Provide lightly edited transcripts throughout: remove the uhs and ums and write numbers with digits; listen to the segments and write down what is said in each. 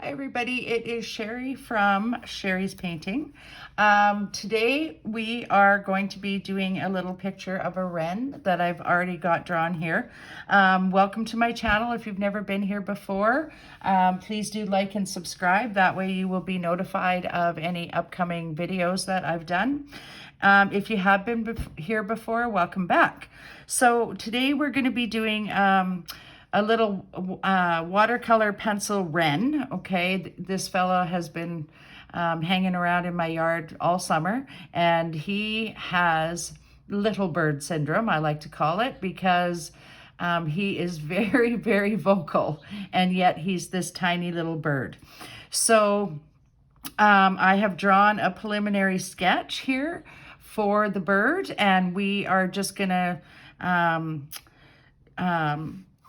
Hi everybody, it is Sherry from Sherry's Painting. Today we are going to be doing a little picture of a wren that I've already got drawn here. Welcome to my channel. If you've never been here before, please do like and subscribe. That way you will be notified of any upcoming videos that I've done. If you have been here before, welcome back. So today we're going to be doing a little watercolor pencil wren. Okay, this fella has been hanging around in my yard all summer, and he has little bird syndrome, I like to call it, because he is very, very vocal, and yet he's this tiny little bird. So I have drawn a preliminary sketch here for the bird, and we are just gonna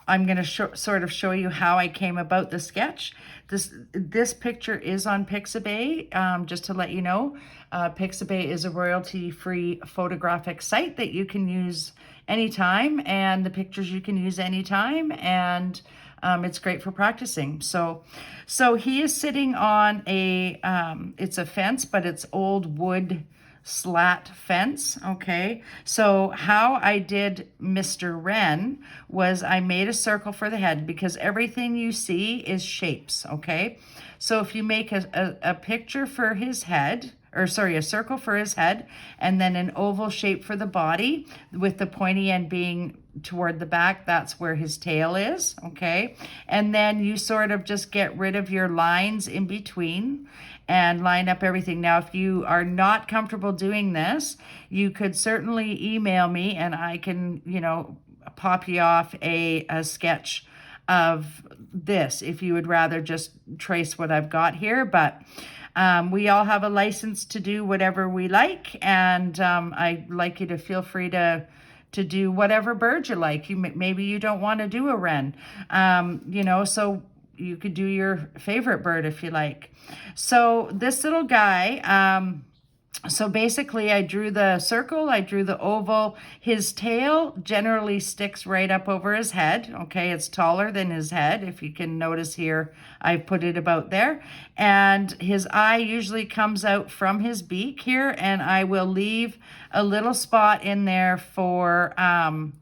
I'm going to sort of show you how I came about the sketch. This picture is on Pixabay, just to let you know. Pixabay is a royalty-free photographic site that you can use anytime, and the pictures you can use anytime, and it's great for practicing. So he is sitting on a, it's a fence, but it's old wood slat fence. Okay, so how I did Mr. Wren was I made a circle for the head, because everything you see is shapes. Okay, so if you make a picture for his head, or sorry, a circle for his head, and then an oval shape for the body with the pointy end being toward the back, that's where his tail is. Okay, and then you sort of just get rid of your lines in between and line up everything. Now, if you are not comfortable doing this, you could certainly email me and I can, pop you off a sketch of this if you would rather just trace what I've got here. But we all have a license to do whatever we like, and I'd like you to feel free to do whatever bird you like. Maybe you don't want to do a wren, so you could do your favorite bird if you like. So this little guy, so basically I drew the circle, I drew the oval. His tail generally sticks right up over his head. Okay, it's taller than his head. If you can notice here, I put it about there. And his eye usually comes out from his beak here, and I will leave a little spot in there for a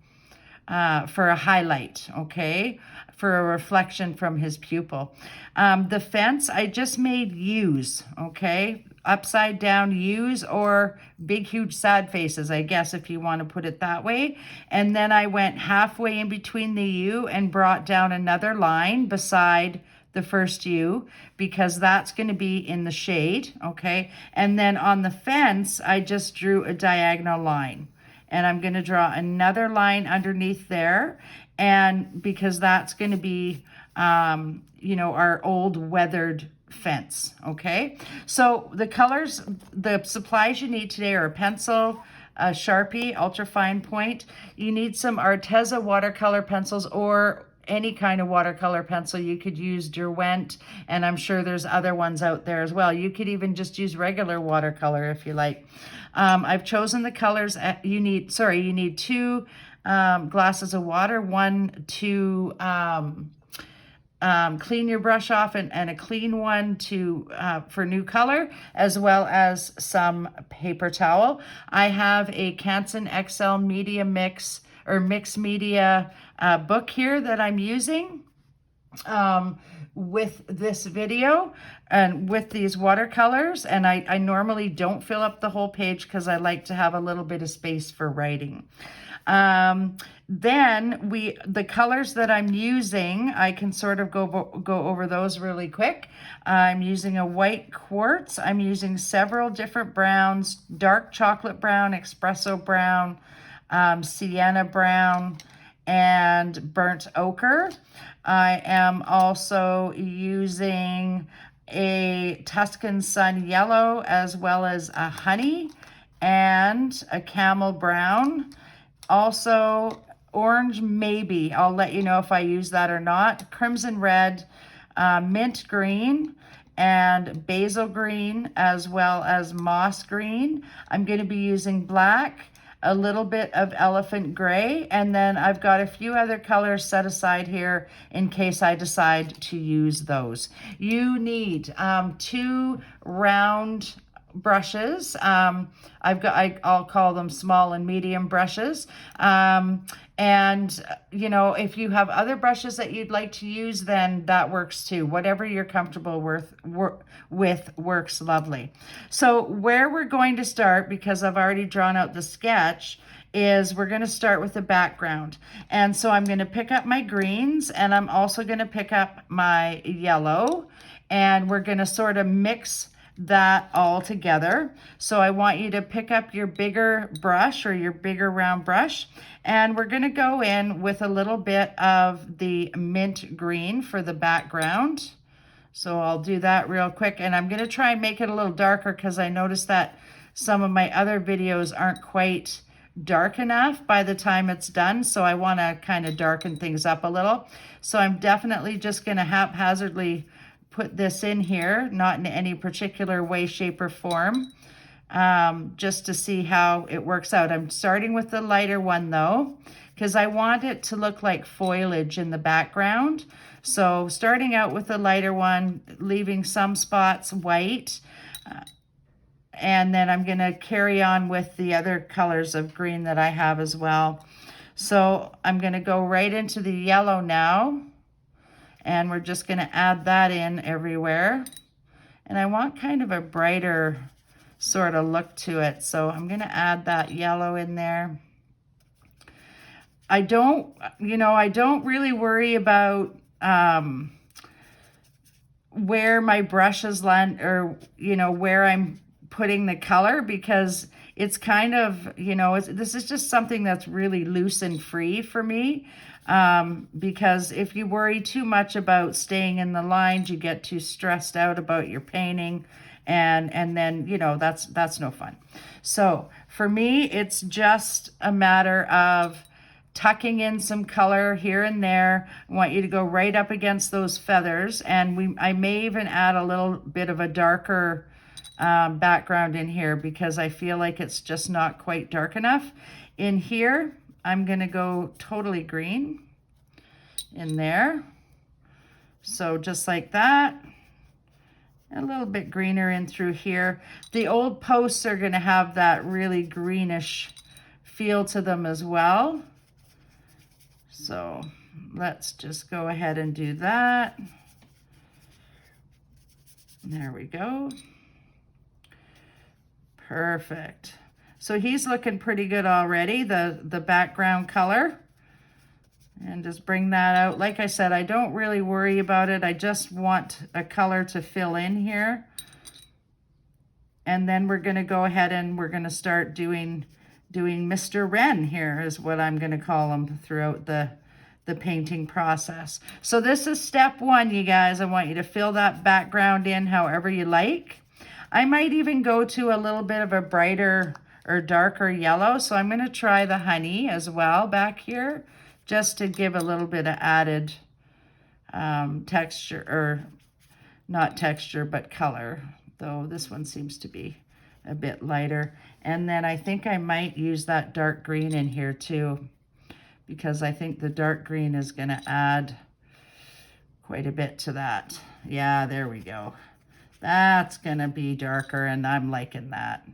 highlight, okay, for a reflection from his pupil. The fence, I just made U's, okay, upside down U's, or big, huge, sad faces, I guess, if you want to put it that way. And then I went halfway in between the U and brought down another line beside the first U, because that's going to be in the shade, okay? And then on the fence, I just drew a diagonal line. And I'm going to draw another line underneath there, and because that's going to be, our old weathered fence. Okay, so the colors, the supplies you need today are a pencil, a Sharpie, ultra fine point. You need some Arteza watercolor pencils, or any kind of watercolor pencil. You could use Derwent, and I'm sure there's other ones out there as well. You could even just use regular watercolor if you like. I've chosen the colors. You need two glasses of water, one to clean your brush off, and a clean one for new color, as well as some paper towel. I have a Canson XL Media Mix or Mixed Media book here that I'm using with this video and with these watercolors, and I normally don't fill up the whole page because I like to have a little bit of space for writing. Then the colors that I'm using, I can sort of go over those really quick. I'm using a white quartz. I'm using several different browns: dark chocolate brown, espresso brown, sienna brown, and burnt ochre. I am also using a Tuscan sun yellow, as well as a honey and a camel brown. Also orange, maybe. I'll let you know if I use that or not. Crimson red, mint green, and basil green, as well as moss green. I'm going to be using black, a little bit of elephant gray, and then I've got a few other colors set aside here in case I decide to use those. You need 2 round brushes. I'll call them small and medium brushes. And you know, if you have other brushes that you'd like to use, then that works too. Whatever you're comfortable with works lovely. So where we're going to start, because I've already drawn out the sketch, is we're going to start with the background. And so I'm going to pick up my greens, and I'm also going to pick up my yellow, and we're going to sort of mix that all together. So I want you to pick up your bigger brush or your bigger round brush, and we're going to go in with a little bit of the mint green for the background. So I'll do that real quick, and I'm going to try and make it a little darker because I noticed that some of my other videos aren't quite dark enough by the time it's done, so I want to kind of darken things up a little. So I'm definitely just going to haphazardly put this in here, not in any particular way, shape, or form, just to see how it works out. I'm starting with the lighter one though, because I want it to look like foliage in the background. So starting out with the lighter one, leaving some spots white, and then I'm going to carry on with the other colors of green that I have as well. So I'm going to go right into the yellow now, and we're just going to add that in everywhere. And I want kind of a brighter sort of look to it, so I'm going to add that yellow in there. I don't really worry about where my brushes land, or where I'm putting the color, because it's kind of, this is just something that's really loose and free for me. Because if you worry too much about staying in the lines, you get too stressed out about your painting, and then that's no fun. So for me, it's just a matter of tucking in some color here and there. I want you to go right up against those feathers, and I may even add a little bit of a darker background in here, because I feel like it's just not quite dark enough. In here, I'm going to go totally green in there. So just like that. A little bit greener in through here. The old posts are going to have that really greenish feel to them as well. So let's just go ahead and do that. There we go. Perfect. So he's looking pretty good already, the background color. And just bring that out. Like I said, I don't really worry about it. I just want a color to fill in here. And then we're going to go ahead and we're going to start doing Mr. Wren here, is what I'm going to call him throughout the painting process. So this is step 1, you guys. I want you to fill that background in however you like. I might even go to a little bit of a brighter or darker yellow. So I'm going to try the honey as well back here, just to give a little bit of added texture, or not texture, but color, though this one seems to be a bit lighter. And then I think I might use that dark green in here too, because I think the dark green is going to add quite a bit to that. Yeah, there we go. That's going to be darker, and I'm liking that.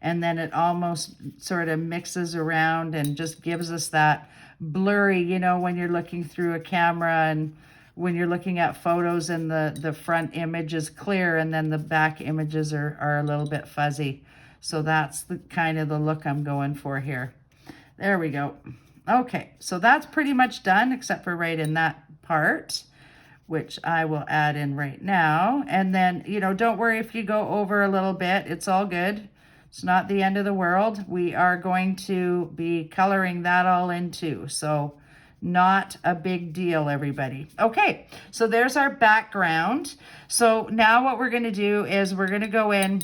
And then it almost sort of mixes around and just gives us that blurry, when you're looking through a camera, and when you're looking at photos and the front image is clear and then the back images are a little bit fuzzy. So that's the kind of the look I'm going for here. There we go. Okay, so that's pretty much done, except for right in that part, which I will add in right now. And then, don't worry if you go over a little bit. It's all good. It's not the end of the world. We are going to be coloring that all in too. So not a big deal, everybody. Okay, so there's our background. So now what we're going to do is we're going to go in,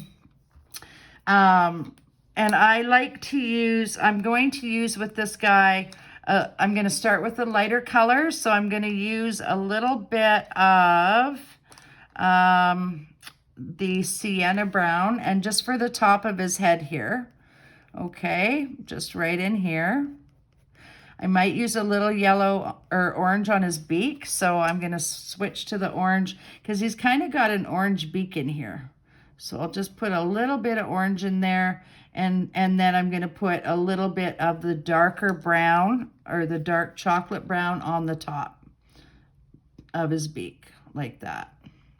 and I like to use, I'm going to use with this guy, I'm going to start with the lighter colors. So I'm going to use a little bit of the sienna brown, and just for the top of his head here, Okay, just right in here. I might use a little yellow or orange on his beak, so I'm going to switch to the orange because he's kind of got an orange beak in here. So I'll just put a little bit of orange in there, and then I'm going to put a little bit of the darker brown or the dark chocolate brown on the top of his beak, like that.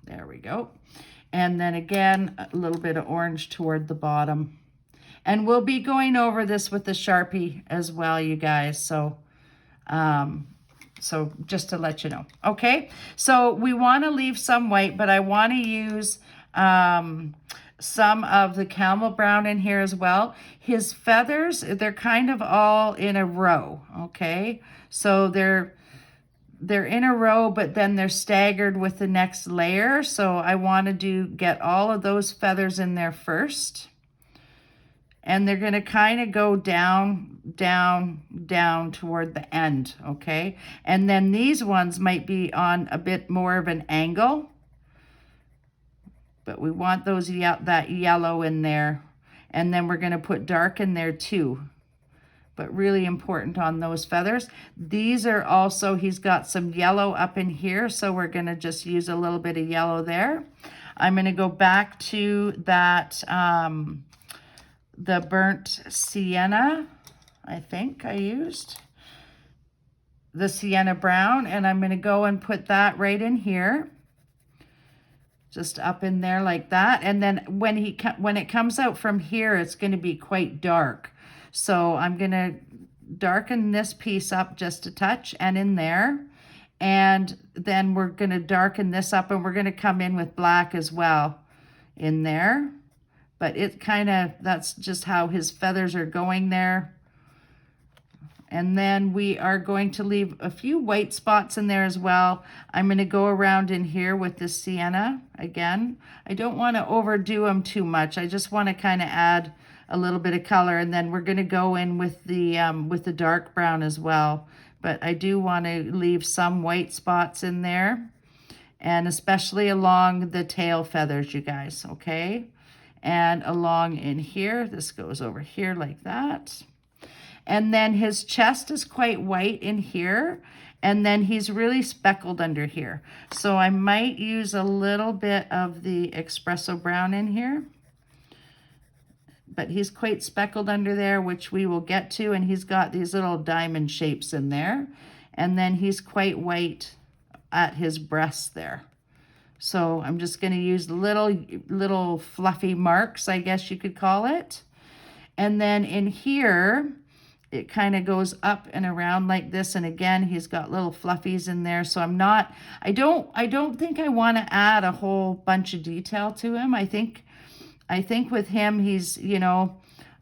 There we go. And then again, a little bit of orange toward the bottom. And we'll be going over this with the Sharpie as well, you guys. So, so just to let you know. Okay, so we want to leave some white, but I want to use some of the Camel brown in here as well. His feathers, they're kind of all in a row, okay? So they're in a row, but then they're staggered with the next layer. So I want to get all of those feathers in there first. And they're going to kind of go down, down, down toward the end, okay? And then these ones might be on a bit more of an angle. But we want those that yellow in there. And then we're going to put dark in there too. But really important on those feathers. These are also, he's got some yellow up in here, so we're going to just use a little bit of yellow there. I'm going to go back to that... the burnt sienna, I think I used. The sienna brown, and I'm going to go and put that right in here. Just up in there like that. And then when it comes out from here, it's going to be quite dark. So I'm going to darken this piece up just a touch and in there. And then we're going to darken this up, and we're going to come in with black as well in there. But it kind of, that's just how his feathers are going there. And then we are going to leave a few white spots in there as well. I'm going to go around in here with this sienna again. I don't want to overdo them too much. I just want to kind of add a little bit of color. And then we're going to go in with the dark brown as well. But I do want to leave some white spots in there. And especially along the tail feathers, you guys, okay? And along in here, this goes over here like that. And then his chest is quite white in here. And then he's really speckled under here. So I might use a little bit of the espresso brown in here. But he's quite speckled under there, which we will get to. And he's got these little diamond shapes in there. And then he's quite white at his breast there. So I'm just going to use little fluffy marks, I guess you could call it. And then in here, it kind of goes up and around like this. And again, he's got little fluffies in there. So I don't think I want to add a whole bunch of detail to him. I think with him, he's, you know,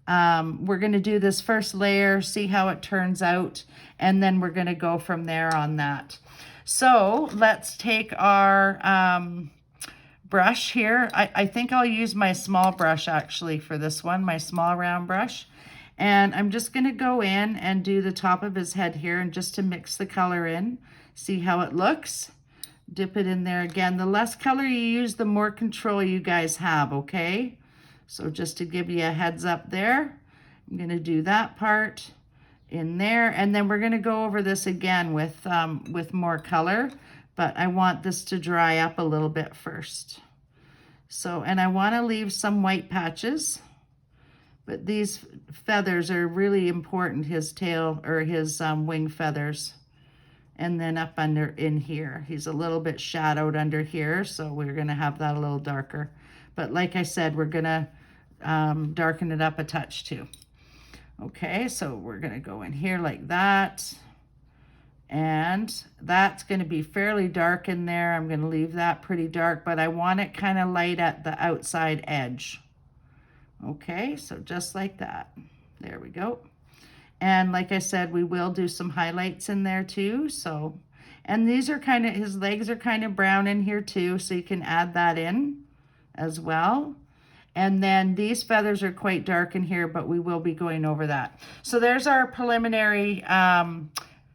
we're going to do this first layer, see how it turns out. And then we're going to go from there on that. So let's take our brush here. I think I'll use my small brush actually for this one, my small round brush. And I'm just going to go in and do the top of his head here, and just to mix the color in, see how it looks. Dip it in there again. The less color you use, the more control you guys have, okay? So just to give you a heads up there, I'm going to do that part in there, and then we're going to go over this again with more color, but I want this to dry up a little bit first. So, and I want to leave some white patches, but these feathers are really important, his tail or his wing feathers. And then up under in here, he's a little bit shadowed under here, so we're going to have that a little darker. But like I said, we're going to darken it up a touch too. Okay, so we're going to go in here like that. And that's going to be fairly dark in there. I'm going to leave that pretty dark, but I want it kind of light at the outside edge. Okay, so just like that. There we go. And like I said, we will do some highlights in there too. So, and these are kind of, his legs are kind of brown in here too, so you can add that in as well. And then these feathers are quite dark in here, but we will be going over that. So there's our preliminary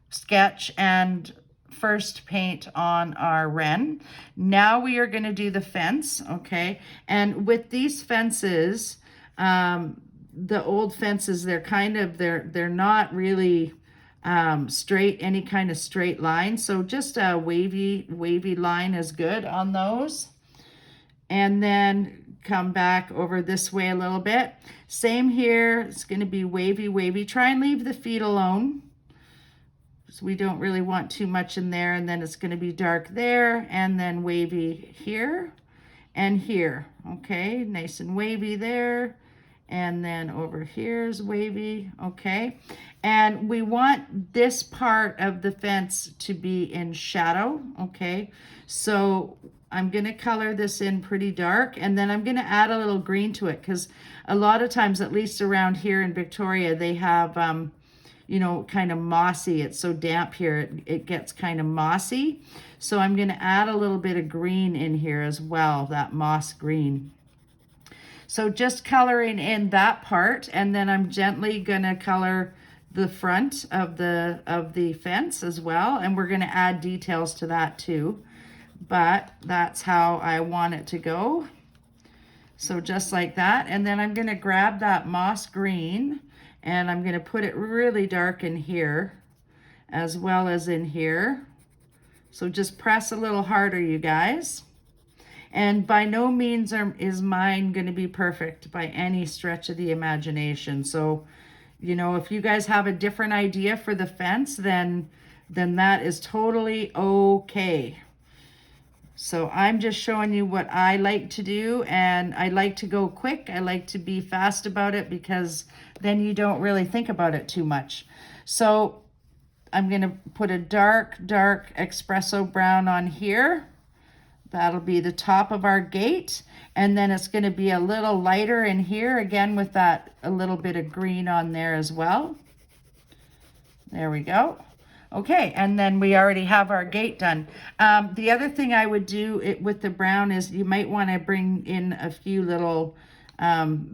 sketch and first paint on our wren. Now we are going to do the fence, okay? And with these fences, the old fences, they're not really straight, any kind of straight line. So just a wavy line is good on those. And then come back over this way a little bit. Same here, it's going to be wavy. Try and leave the feet alone. So we don't really want too much in there. And then it's going to be dark there, and then wavy here and here. Okay, nice and wavy there. And then over here is wavy, okay? And we want this part of the fence to be in shadow, okay? So I'm gonna color this in pretty dark, and then I'm gonna add a little green to it, because a lot of times, at least around here in Victoria, they have, you know, kind of mossy. It's so damp here, it gets kind of mossy. So I'm gonna add a little bit of green in here as well, that moss green. So just coloring in that part, and then I'm gently gonna color the front of the fence as well, and we're gonna add details to that too. But that's how I want it to go. So just like that, and then I'm gonna grab that moss green, and I'm gonna put it really dark in here, as well as in here. So just press a little harder, you guys. And by no means is mine going to be perfect by any stretch of the imagination. So, you know, if you guys have a different idea for the fence, then that is totally okay. So I'm just showing you what I like to do, and I like to go quick. I like to be fast about it, because then you don't really think about it too much. So I'm going to put a dark espresso brown on here. That'll be the top of our gate, and then it's going to be a little lighter in here, again with that a little bit of green on there as well. There we go. Okay, and then we already have our gate done. The other thing I would do with the brown is you might want to bring in a few little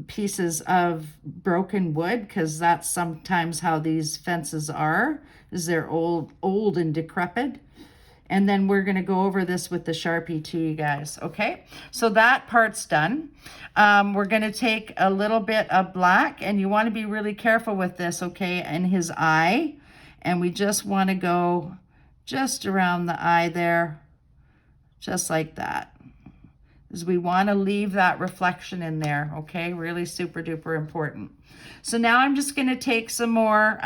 pieces of broken wood, because that's sometimes how these fences are, is they're old and decrepit. And then we're going to go over this with the Sharpie too, you guys. Okay, so that part's done. We're going to take a little bit of black, and you want to be really careful with this, okay, in his eye. And we just want to go just around the eye there, just like that. Because we want to leave that reflection in there, okay? Really super duper important. So now I'm just going to take some more,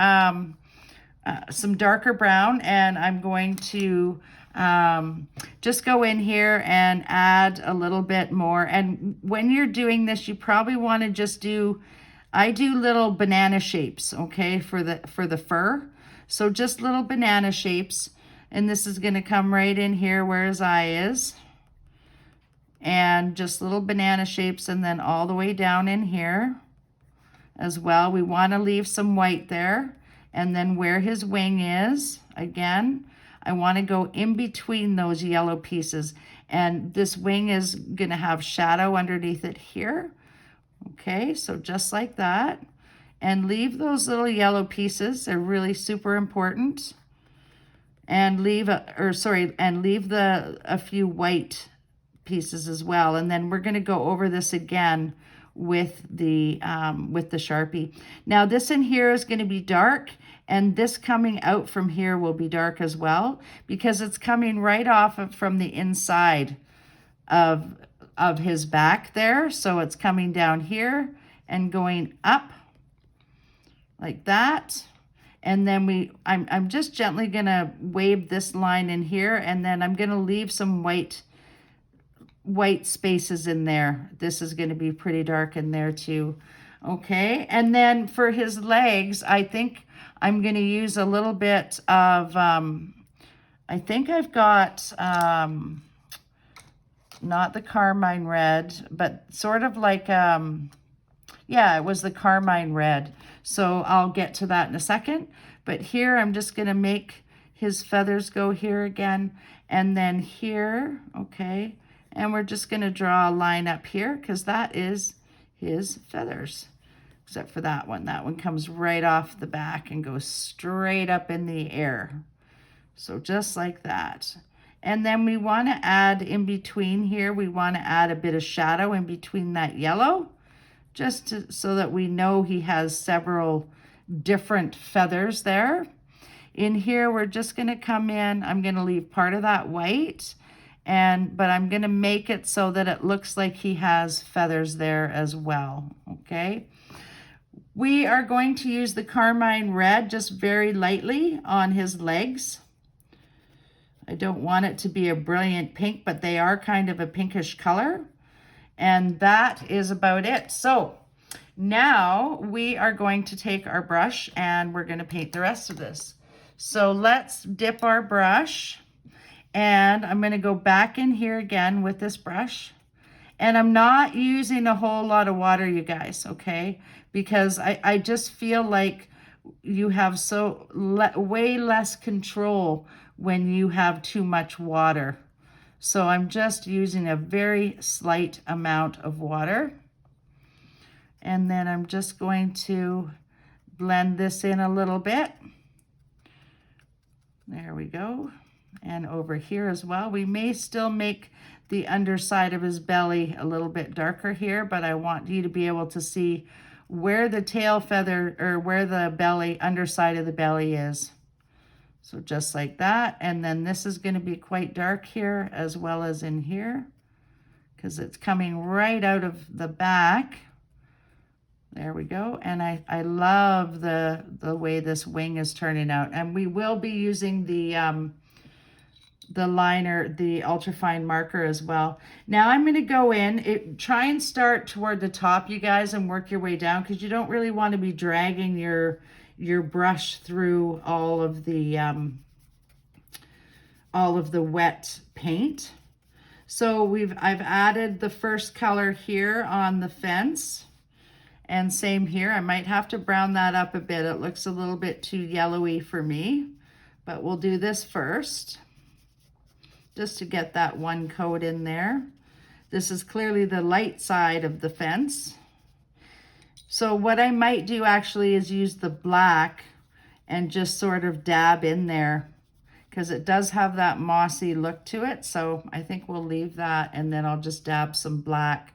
some darker brown, and I'm going to just go in here and add a little bit more. And when you're doing this, you probably want to just I do little banana shapes, okay, for the fur. So just little banana shapes, and this is going to come right in here where his eye is. And just little banana shapes, and then all the way down in here as well. We want to leave some white there. And then where his wing is, again, I want to go in between those yellow pieces. And this wing is going to have shadow underneath it here. Okay, so just like that. And leave those little yellow pieces. They're really super important. And leave a few white pieces as well. And then we're going to go over this again with the Sharpie. Now this in here is going to be dark, and this coming out from here will be dark as well, because it's coming right off from the inside of his back there. So it's coming down here and going up like that. And then I'm just gently gonna wave this line in here, and then I'm gonna leave some white spaces in there. This is gonna be pretty dark in there too. Okay, and then for his legs, I think I'm gonna use a little bit of, I think I've got, not the carmine red, but sort of like, yeah, it was the carmine red. So I'll get to that in a second. But here I'm just going to make his feathers go here again, and then here, okay? And we're just going to draw a line up here, because that is his feathers, except for that one. That one comes right off the back and goes straight up in the air. So just like that. And then we want to add in between here, we want to add a bit of shadow in between that yellow, so that we know he has several different feathers there. In here, we're just going to come in. I'm going to leave part of that white, but I'm going to make it so that it looks like he has feathers there as well, okay? We are going to use the carmine red just very lightly on his legs. I don't want it to be a brilliant pink, but they are kind of a pinkish color. And that is about it. So now we are going to take our brush and we're going to paint the rest of this. So let's dip our brush, and I'm going to go back in here again with this brush. And I'm not using a whole lot of water, you guys, okay? Because I just feel like you have way less control when you have too much water. So I'm just using a very slight amount of water. And then I'm just going to blend this in a little bit. There we go. And over here as well. We may still make the underside of his belly a little bit darker here, but I want you to be able to see where the tail feather, or where the belly, underside of the belly is. So just like that. And then this is going to be quite dark here as well as in here, because it's coming right out of the back. There we go. And I love the way this wing is turning out. And we will be using the liner, the ultrafine marker as well. Now I'm going to go in, try and start toward the top, you guys, and work your way down, because you don't really want to be dragging your brush through all of the wet paint. So I've added the first color here on the fence. And same here, I might have to brown that up a bit. It looks a little bit too yellowy for me, but we'll do this first, just to get that one coat in there. This is clearly the light side of the fence. So what I might do actually is use the black and just sort of dab in there, because it does have that mossy look to it. So I think we'll leave that, and then I'll just dab some black.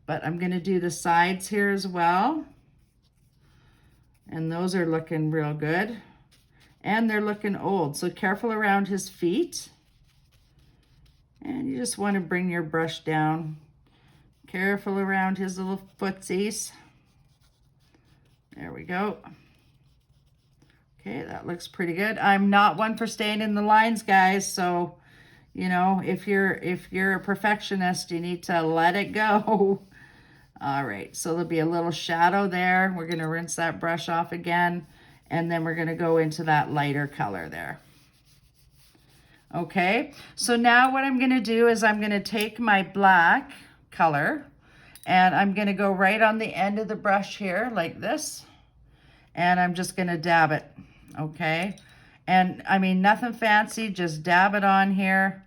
But I'm going to do the sides here as well. And those are looking real good. And they're looking old. So careful around his feet. And you just want to bring your brush down. Careful around his little footsies. There we go. Okay, that looks pretty good. I'm not one for staying in the lines, guys. So, you know, if you're a perfectionist, you need to let it go. All right, so there'll be a little shadow there. We're going to rinse that brush off again, and then we're going to go into that lighter color there. Okay, so now what I'm going to do is I'm going to take my black color, and I'm going to go right on the end of the brush here like this, and I'm just going to dab it, okay? And I mean, nothing fancy, just dab it on here,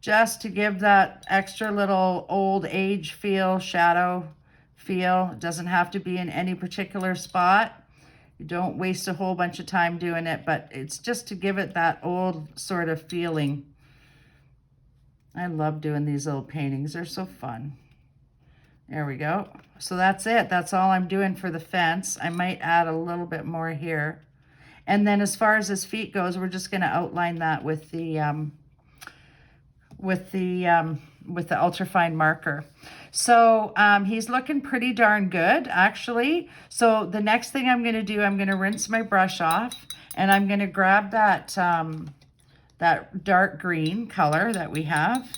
just to give that extra little old age feel, shadow feel. It doesn't have to be in any particular spot. You don't waste a whole bunch of time doing it, but it's just to give it that old sort of feeling. I love doing these little paintings. They're so fun. There we go. So that's it. That's all I'm doing for the fence. I might add a little bit more here. And then as far as his feet goes, we're just going to outline that with the ultrafine marker. So he's looking pretty darn good, actually. So the next thing I'm going to do, I'm going to rinse my brush off, and I'm going to grab that that dark green color that we have,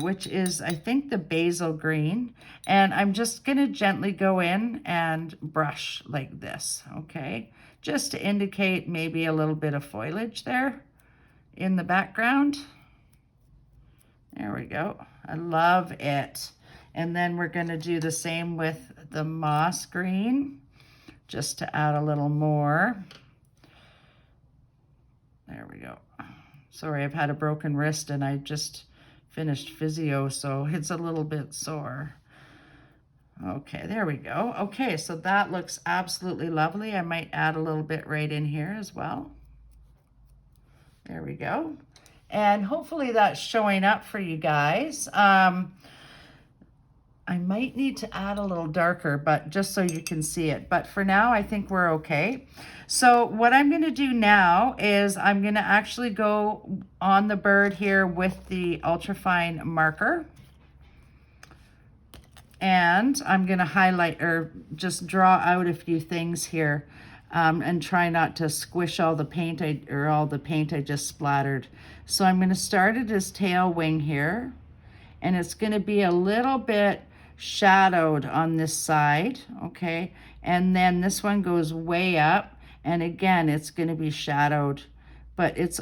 which is, I think, the Basil green. And I'm just going to gently go in and brush like this, okay? Just to indicate maybe a little bit of foliage there in the background. There we go. I love it. And then we're going to do the same with the moss green, just to add a little more. There we go. Sorry, I've had a broken wrist and I just finished physio, so it's a little bit sore. Okay, there we go. Okay, so that looks absolutely lovely. I might add a little bit right in here as well. There we go. And hopefully that's showing up for you guys. I might need to add a little darker, but just so you can see it. But for now, I think we're okay. So what I'm going to do now is I'm going to actually go on the bird here with the ultrafine marker. And I'm going to highlight or just draw out a few things here, and try not to squish all the paint I just splattered. So I'm going to start at his tail wing here, and it's going to be a little bit shadowed on this side, okay? And then this one goes way up, and again, it's going to be shadowed, but it's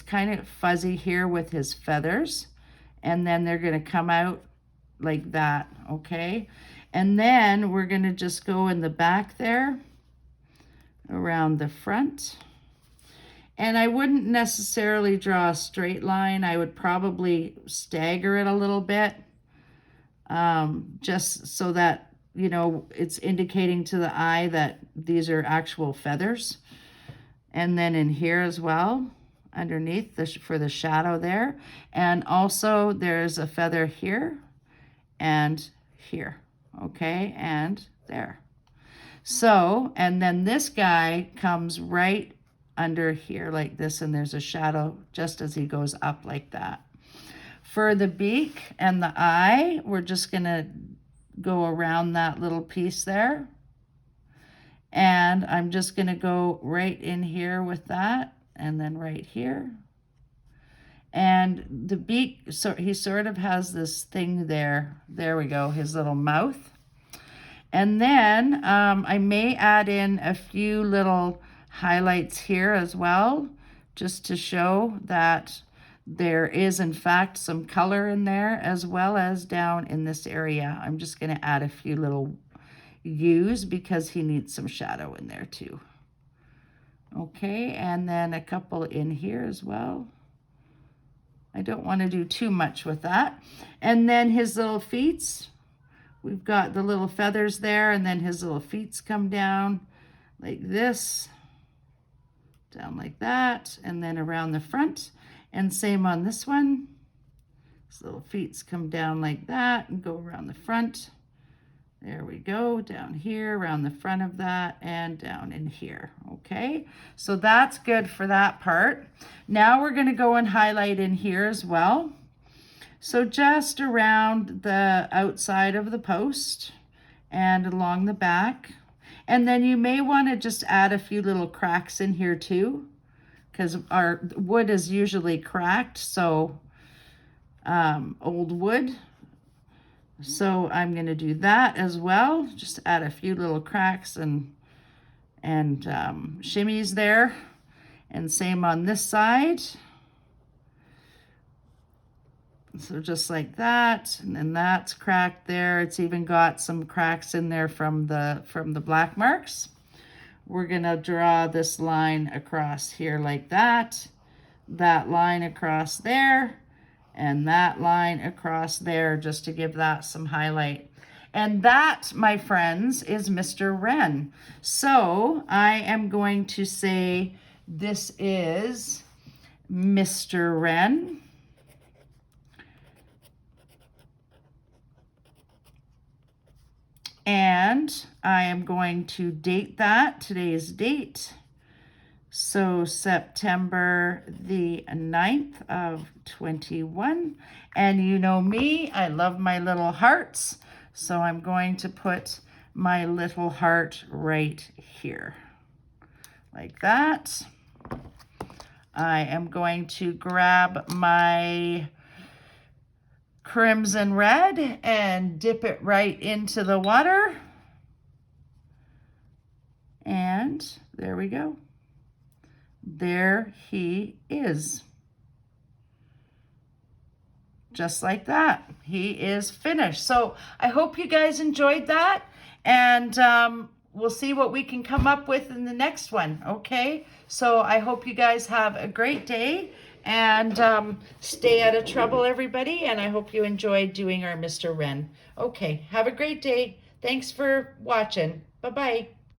kind of fuzzy here with his feathers, and then they're going to come out like that, okay? And then we're going to just go in the back there, around the front. And I wouldn't necessarily draw a straight line. I would probably stagger it a little bit, just so that, you know, it's indicating to the eye that these are actual feathers. And then in here as well, underneath for the shadow there. And also there's a feather here and here, okay, and there. So, and then this guy comes right under here like this, and there's a shadow just as he goes up like that. For the beak and the eye, we're just gonna go around that little piece there. And I'm just gonna go right in here with that, and then right here. And the beak, so he sort of has this thing there. There we go, his little mouth. And then I may add in a few little highlights here as well, just to show that there is in fact some color in there, as well as down in this area. I'm just going to add a few little U's because he needs some shadow in there too. Okay, and then a couple in here as well. I don't want to do too much with that. And then his little feet, we've got the little feathers there, and then his little feet come down like this, down like that, and then around the front. And same on this one. His little feet come down like that and go around the front. There we go, down here, around the front of that, and down in here, okay? So that's good for that part. Now we're gonna go and highlight in here as well. So just around the outside of the post and along the back. And then you may wanna just add a few little cracks in here too, because our wood is usually cracked, so old wood. So I'm going to do that as well. Just add a few little cracks and shimmies there. And same on this side. So just like that, and then that's cracked there. It's even got some cracks in there from the black marks. We're going to draw this line across here like that line across there, and that line across there, just to give that some highlight. And that, my friends, is Mr. Wren. So I am going to say this is Mr. Wren. And I am going to date that, today's date. So September the 9th of 21. And you know me, I love my little hearts. So I'm going to put my little heart right here, like that. I am going to grab my crimson red and dip it right into the water. And there we go. There he is. Just like that. He is finished. So I hope you guys enjoyed that. And we'll see what we can come up with in the next one. Okay? So I hope you guys have a great day. And stay out of trouble, everybody. And I hope you enjoyed doing our Mr. Wren. Okay. Have a great day. Thanks for watching. Bye-bye.